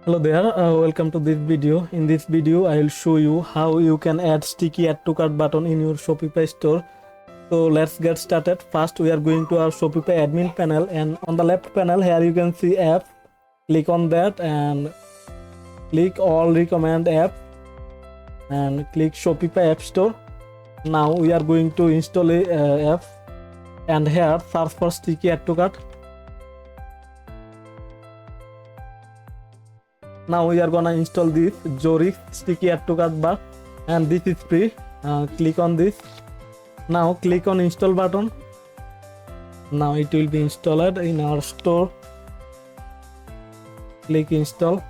Hello there, welcome to this video. In this video, I will show you how you can add sticky add to cart button in your Shopify store. So let's get started. First, we are going to our Shopify admin panel, and on the left panel here you can see apps. Click on that and click all recommend apps and click Shopify App Store. Now we are going to install a app, and here search for sticky add to cart. Now we are gonna install this Jorix sticky add to cart bar, and this is free. Click on this. Now click on install button. Now it will be installed in our store. Click install.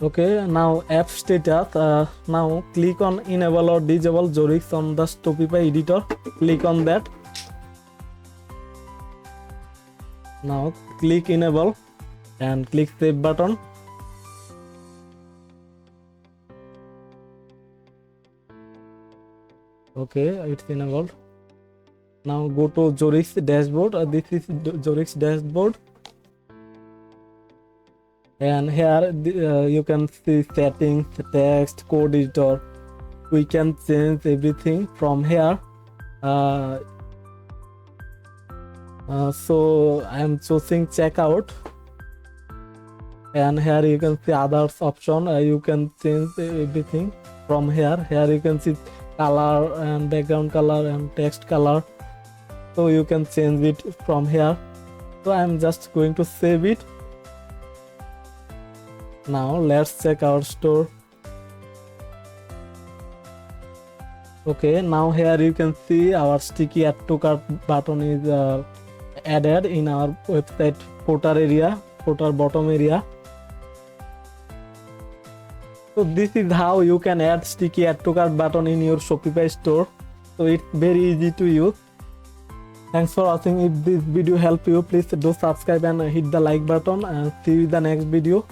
Okay, now app status. Now click on enable or disable Jorix on the Shopify editor. Click on that. Now click enable and click save button. Okay, it's enabled. Now go to Jorix dashboard. This is Jorix dashboard, and here you can see settings, text, code editor. We can change everything from here. So I am choosing checkout, and here you can see others option. You can change everything from here. Here you can see color and background color and text color, so you can change it from here. So I am just going to save it. Now let's check our store. Okay, now here you can see our sticky add to cart button is added in our website footer bottom area. So this is how you can add sticky add to cart button in your Shopify store. So it's very easy to use. Thanks for watching. If this video helped you, please do subscribe and hit the like button, and see you in the next video.